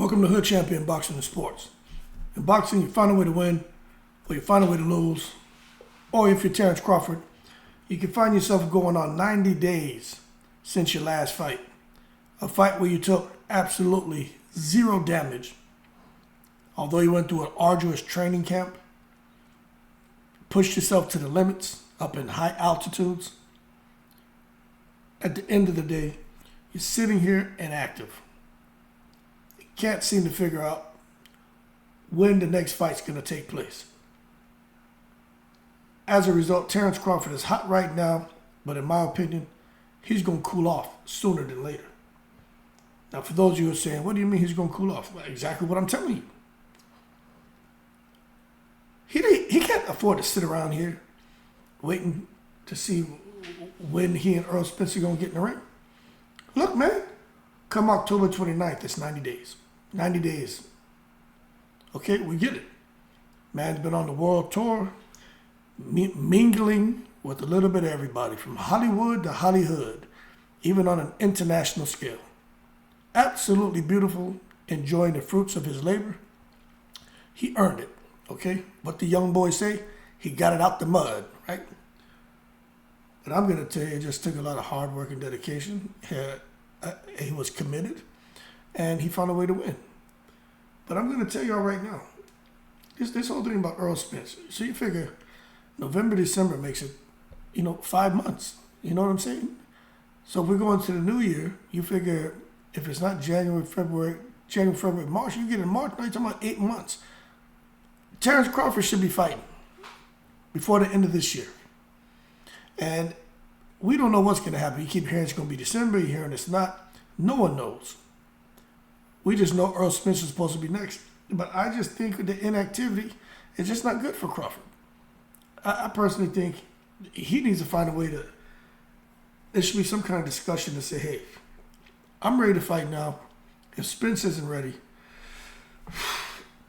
Welcome to Hood Champion Boxing and Sports. In boxing, you find a way to win, or you find a way to lose, or if you're Terence Crawford, you can find yourself going on 90 days since your last fight. A fight where you took absolutely zero damage, although you went through an arduous training camp, pushed yourself to the limits up in high altitudes. At the end of the day, you're sitting here inactive. Can't seem to figure out when the next fight's going to take place. As a result, Terence Crawford is hot right now, but in my opinion, he's going to cool off sooner than later. Now, for those of you who are saying, what do you mean he's going to cool off? Well, exactly what I'm telling you. He can't afford to sit around here waiting to see when he and Earl Spence are going to get in the ring. Look, man, come October 29th, it's 90 days. 90 days. Okay, we get it. Man's been on the world tour, mingling with a little bit of everybody, from Hollywood to Hollywood, even on an international scale. Absolutely beautiful, enjoying the fruits of his labor. He earned it, okay? What the young boys say, he got it out the mud, right? But I'm going to tell you, it just took a lot of hard work and dedication. He was committed, and he found a way to win. But I'm going to tell y'all right now, this whole thing about Earl Spence. So you figure November, December makes it, 5 months. You know what I'm saying? So if we're going to the new year, you figure if it's not January, February, March, you get in March, now you're talking about 8 months. Terence Crawford should be fighting before the end of this year. And we don't know what's going to happen. You keep hearing it's going to be December, you're hearing it's not. No one knows. We just know Earl Spence is supposed to be next. But I just think the inactivity is just not good for Crawford. I personally think he needs to find a way to, there should be some kind of discussion to say, hey, I'm ready to fight now. If Spence isn't ready,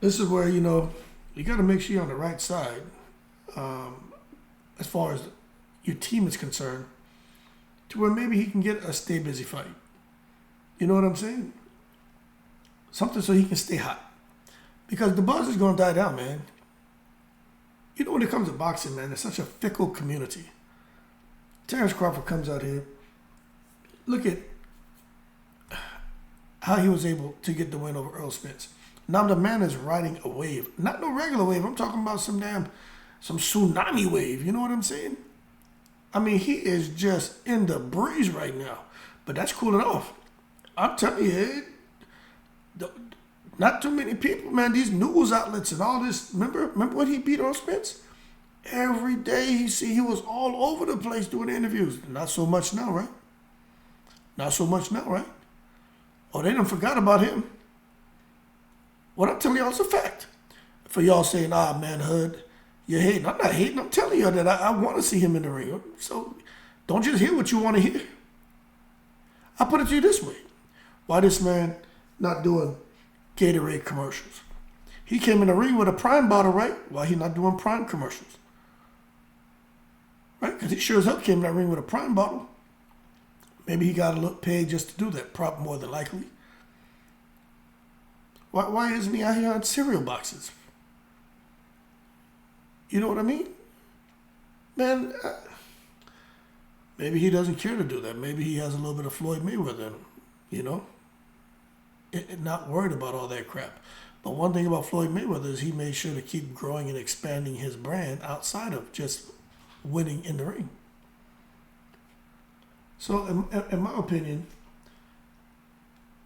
this is where, you got to make sure you're on the right side as far as your team is concerned, to where maybe he can get a stay busy fight. You know what I'm saying? Something so he can stay hot. Because the buzz is going to die down, man. When it comes to boxing, man, it's such a fickle community. Terence Crawford comes out here. Look at how he was able to get the win over Earl Spence. Now the man is riding a wave. Not no regular wave. I'm talking about some tsunami wave. You know what I'm saying? I mean, he is just in the breeze right now. But that's cooling off. I'm telling you, not too many people, man. These news outlets and all this. Remember when he beat Earl Spence? Every day he was all over the place doing interviews. Not so much now, right? Not so much now, right? Oh, they done forgot about him. What I'm telling y'all is a fact. For y'all saying, man, Hood, you're hating. I'm not hating. I'm telling you that I want to see him in the ring. So don't just hear what you want to hear. I put it to you this way. Why this man not doing Gatorade commercials? He came in the ring with a Prime bottle, right? Why he not doing Prime commercials? Right? Because he sure as hell came in that ring with a Prime bottle. Maybe he got a little paid just to do that, probably more than likely. Why isn't he out here on cereal boxes? You know what I mean? Man, maybe he doesn't care to do that. Maybe he has a little bit of Floyd Mayweather in him, not worried about all that crap. But one thing about Floyd Mayweather is he made sure to keep growing and expanding his brand outside of just winning in the ring. So in my opinion,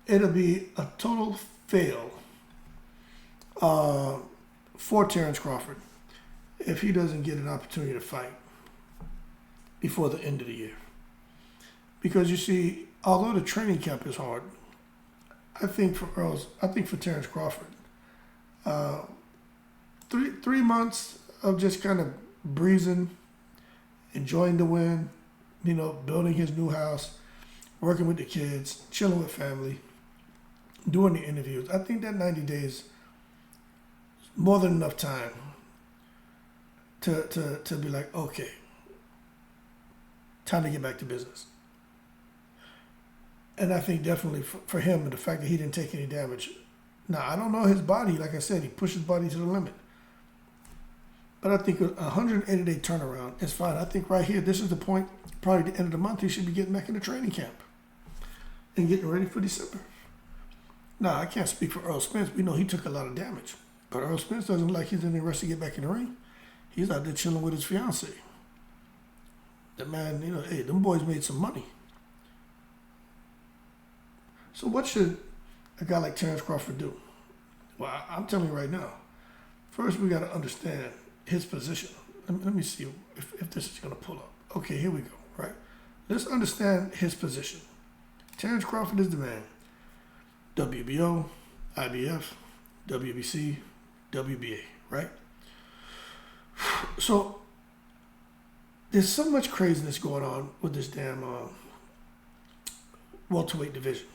it'll be a total fail for Terence Crawford if he doesn't get an opportunity to fight before the end of the year. Because you see, although the training camp is hard, I think for Terence Crawford, 3 months of just kind of breezing, enjoying the win, building his new house, working with the kids, chilling with family, doing the interviews. I think that 90 days is more than enough time to be like, okay, time to get back to business. And I think definitely for him, and the fact that he didn't take any damage, Now, I don't know his body. Like I said, he pushed his body to the limit. But I think a 180-day turnaround is fine. I think right here, this is the point, probably the end of the month, he should be getting back into training camp and getting ready for December. Now, I can't speak for Earl Spence. We know he took a lot of damage. But Earl Spence doesn't look like he's in any rush to get back in the ring. He's out there chilling with his fiance. The man, hey, them boys made some money. So what should a guy like Terence Crawford do? Well, I'm telling you right now. First, we got to understand his position. Let me see if this is going to pull up. Okay, here we go, right? Let's understand his position. Terence Crawford is the man. WBO, IBF, WBC, WBA, right? So there's so much craziness going on with this damn welterweight division.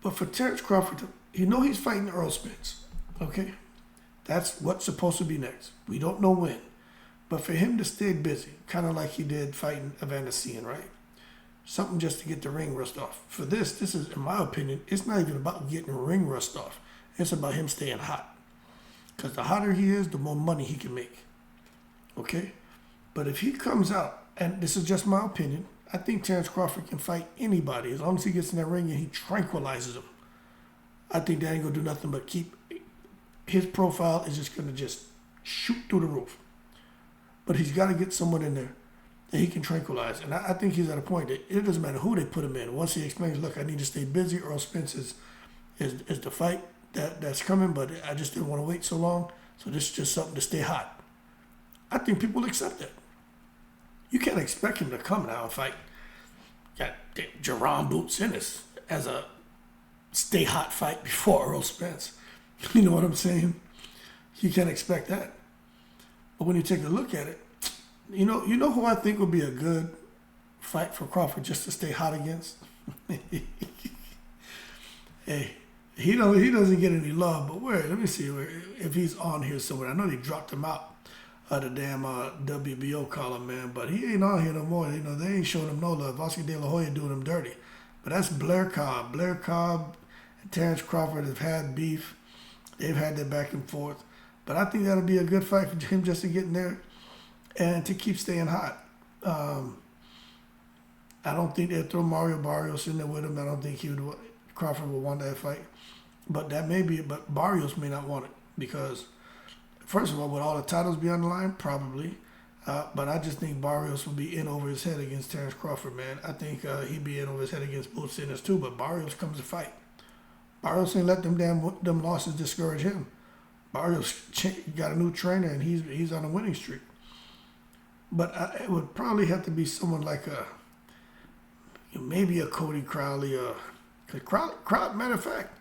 But for Terence Crawford, he's fighting Earl Spence, okay? That's what's supposed to be next. We don't know when. But for him to stay busy, kind of like he did fighting Evander Cien, right? Something just to get the ring rust off. For this is, in my opinion, it's not even about getting ring rust off. It's about him staying hot. Because the hotter he is, the more money he can make. Okay? But if he comes out, and this is just my opinion, I think Terence Crawford can fight anybody as long as he gets in that ring and he tranquilizes them. I think that ain't going to do nothing but keep... His profile is just going to just shoot through the roof. But he's got to get someone in there that he can tranquilize. And I think he's at a point that it doesn't matter who they put him in. Once he explains, look, I need to stay busy. Earl Spence is the fight that's coming, but I just didn't want to wait so long. So this is just something to stay hot. I think people will accept that. You can't expect him to come now and fight Jerome Boots Ennis as a stay hot fight before Earl Spence. You know what I'm saying? You can't expect that. But when you take a look at it, you know who I think would be a good fight for Crawford just to stay hot against? Hey, he doesn't get any love, but let me see if he's on here somewhere. I know they dropped him out of the damn WBO column, man, but he ain't on here no more. They ain't showing him no love. Oscar De La Hoya doing him dirty. But that's Blair Cobb. Blair Cobb and Terence Crawford have had beef. They've had their back and forth. But I think that'll be a good fight for him just to get in there and to keep staying hot. I don't think they'll throw Mario Barrios in there with him. I don't think Crawford would want that fight. But that may be it. But Barrios may not want it because, first of all, would all the titles be on the line? Probably. But I just think Barrios will be in over his head against Terence Crawford, man. I think he'd be in over his head against Boots Ennis too. But Barrios comes to fight. Barrios ain't let them losses discourage him. Barrios got a new trainer and he's on a winning streak. But it would probably have to be someone like maybe a Cody Crowley. Crowley, matter of fact,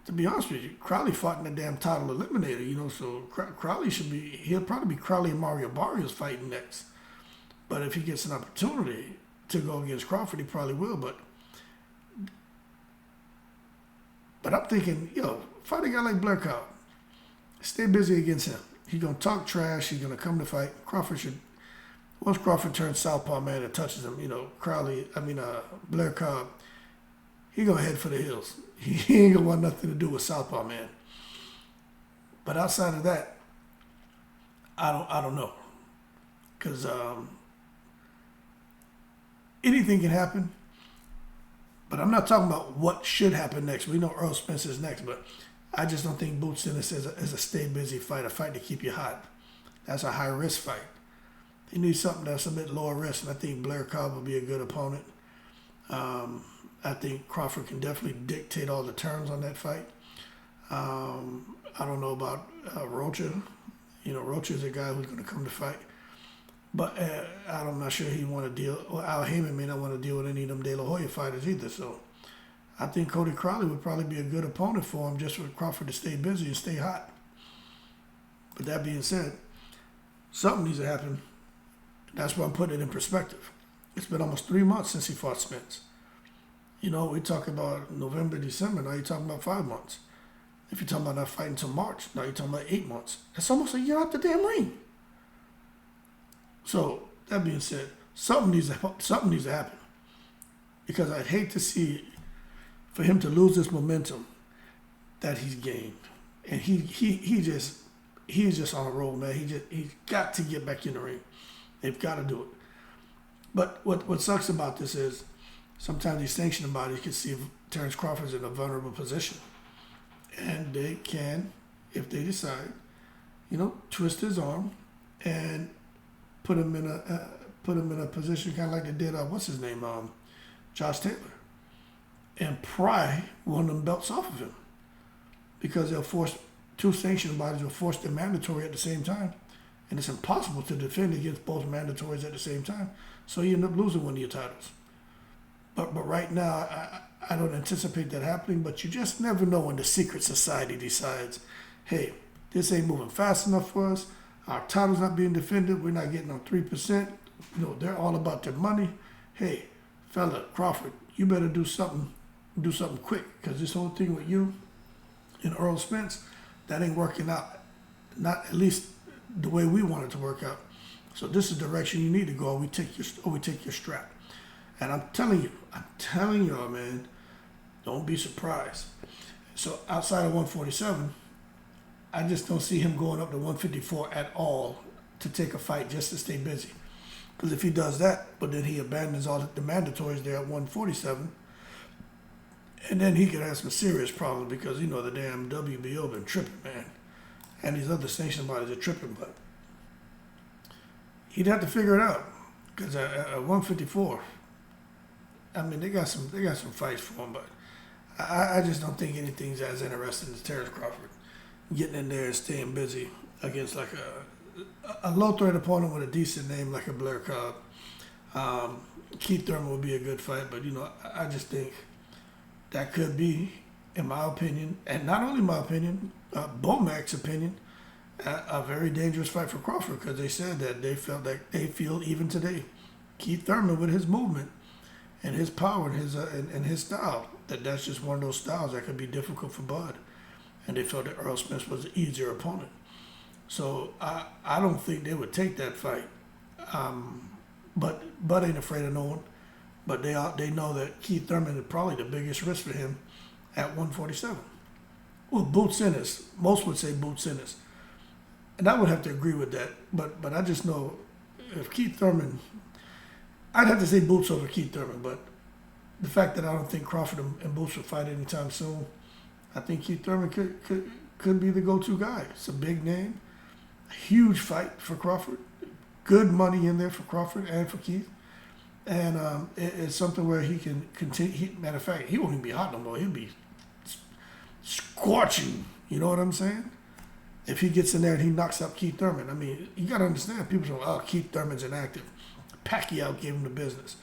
to be honest with you, Crowley fought in the damn title eliminator, so Crowley he'll probably be Crowley and Mario Barrios fighting next. But if he gets an opportunity to go against Crawford, he probably will. But I'm thinking, fight a guy like Blair Cobb. Stay busy against him. He's going to talk trash. He's going to come to fight. Once Crawford turns southpaw, man, and touches him, Blair Cobb, he going to head for the hills. He ain't going to want nothing to do with southpaw, man. But outside of that, I don't know. Because anything can happen. But I'm not talking about what should happen next. We know Earl Spence is next, but I just don't think Boots Ennis is a stay busy fight, a fight to keep you hot. That's a high risk fight. He needs something that's a bit lower risk, and I think Blair Cobb will be a good opponent. I think Crawford can definitely dictate all the terms on that fight. I don't know about Rocha. Rocha is a guy who's going to come to fight. But I'm not sure he want to deal. Well, Al Heyman may not want to deal with any of them De La Hoya fighters either. So I think Cody Crowley would probably be a good opponent for him, just for Crawford to stay busy and stay hot. But that being said, something needs to happen. That's why I'm putting it in perspective. It's been almost 3 months since he fought Spence. We talk about November, December. Now you're talking about 5 months. If you're talking about not fighting until March, now you're talking about 8 months. That's almost a year out the damn ring. So that being said, something needs to happen, because I'd hate to see for him to lose this momentum that he's gained, and he's just on a roll, man. He's got to get back in the ring. They've got to do it. But what sucks about this is sometimes these sanctioning bodies can see Terence Crawford's in a vulnerable position, and they can, if they decide, twist his arm and put him in a position kind of like they did what's his name, Josh Taylor, and pry one of them belts off of him, because they'll force two sanctioning bodies will force their mandatory at the same time, and it's impossible to defend against both mandatories at the same time. So you end up losing one of your titles. But right now, I don't anticipate that happening. But you just never know when the secret society decides, hey, this ain't moving fast enough for us. Our title's not being defended. We're not getting on 3%. They're all about their money. Hey, fella, Crawford, you better do something quick, because this whole thing with you and Earl Spence, that ain't working out. Not at least the way we want it to work out. So this is the direction you need to go, or we take your strap. And I'm telling y'all, man, don't be surprised. So outside of 147, I just don't see him going up to 154 at all to take a fight just to stay busy. Because if he does that, but then he abandons all the mandatories there at 147, and then he could have some serious problems, because the damn WBO been tripping, man. And these other sanction bodies are tripping, but he'd have to figure it out. Because at 154, I mean, they got some fights for him, but I just don't think anything's as interesting as Terence Crawford getting in there and staying busy against like a low threat opponent with a decent name like a Blair Cobb. Keith Thurman would be a good fight, but I just think that could be, in my opinion, and not only my opinion, Bomac's opinion, a very dangerous fight for Crawford, because they said that they feel even today, Keith Thurman with his movement and his power and his style, that's just one of those styles that could be difficult for Bud, and they felt that Earl Smith was an easier opponent. So I don't think they would take that fight, but Bud ain't afraid of no one. But they know that Keith Thurman is probably the biggest risk for him at 147. Well, boots in us. Most would say boots in us. And I would have to agree with that. But I just know if Keith Thurman, I'd have to say boots over Keith Thurman. But the fact that I don't think Crawford and Boots will fight anytime soon, I think Keith Thurman could be the go-to guy. It's a big name. A huge fight for Crawford. Good money in there for Crawford and for Keith. And it's something where he can continue. Matter of fact, he won't even be hot no more. He'll be scorching. You know what I'm saying? If he gets in there and he knocks out Keith Thurman. I mean, you got to understand. People say, oh, Keith Thurman's inactive. Pacquiao gave him the business.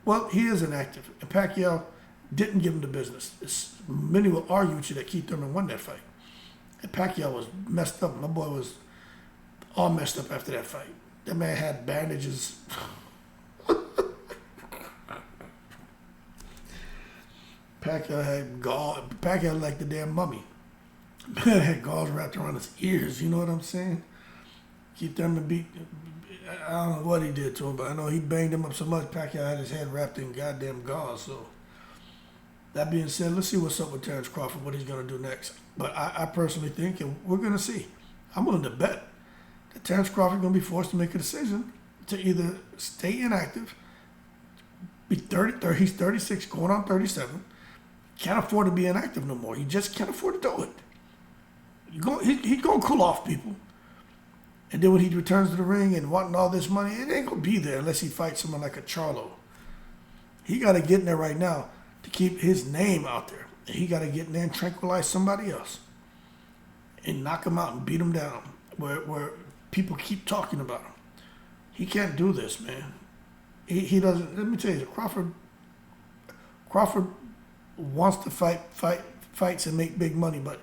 Well, he is inactive. And Pacquiao didn't give him the business. Many will argue with you that Keith Thurman won that fight. And Pacquiao was messed up. My boy was all messed up after that fight. That man had bandages. Pacquiao had gauze. Pacquiao like the damn mummy. Man had gauze wrapped around his ears. You know what I'm saying? Keith Thurman beat. I don't know what he did to him, but I know he banged him up so much. Pacquiao had his head wrapped in goddamn gauze. So that being said, let's see what's up with Terence Crawford. What he's gonna do next. But I personally think, and we're gonna see. I'm willing to bet that Terence Crawford gonna be forced to make a decision to either stay inactive, be 30, he's 36, going on 37. Can't afford to be inactive no more. He just can't afford to do it. He's going to cool off people. And then when he returns to the ring and wanting all this money, it ain't going to be there unless he fights someone like a Charlo. He got to get in there right now to keep his name out there. And he got to get in there and tranquilize somebody else. And knock him out and beat him down where people keep talking about him. He can't do this, man. He doesn't. Let me tell you, Crawford wants to fights and make big money, but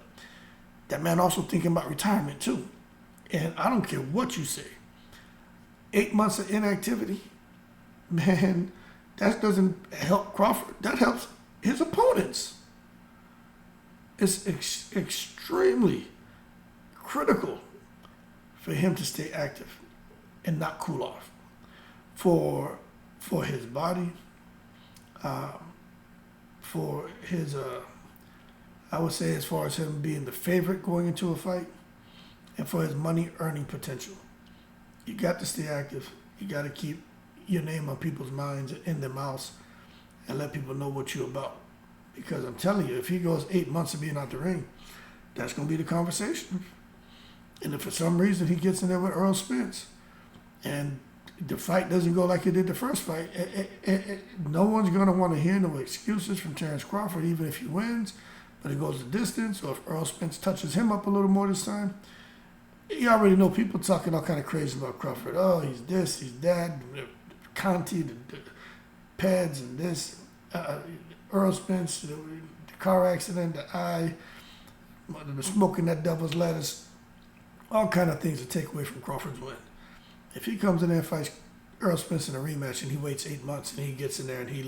that man also thinking about retirement too. And I don't care what you say. 8 months of inactivity, man, that doesn't help Crawford. That helps his opponents. It's extremely critical for him to stay active and not cool off for his body, for his I would say as far as him being the favorite going into a fight and for his money earning potential. You got to stay active. You got to keep your name on people's minds and in their mouths and let people know what you're about. Because I'm telling you, if he goes 8 months of being out the ring, that's going to be the conversation. And if for some reason he gets in there with Earl Spence and the fight doesn't go like it did the first fight, no one's going to want to hear no excuses from Terence Crawford, even if he wins, but it goes the distance, or if Earl Spence touches him up a little more this time. You already know people talking all kind of crazy about Crawford. Oh, he's this, he's that, Conti, the pads and this, Earl Spence, the car accident, the eye, the smoking that devil's lettuce, all kind of things to take away from Crawford's win. If he comes in there and fights Earl Spence in a rematch and he waits 8 months and he gets in there and he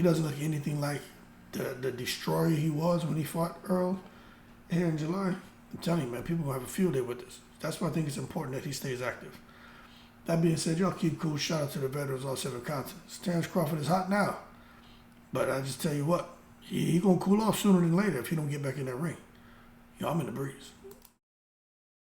doesn't look anything like the destroyer he was when he fought Earl here in July, I'm telling you, man, people are going to have a field day with this. That's why I think it's important that he stays active. That being said, y'all keep cool. Shout out to the veterans all 7 continents. Terence Crawford is hot now. But I just tell you what, he going to cool off sooner than later if he don't get back in that ring. Yo, I'm in the breeze.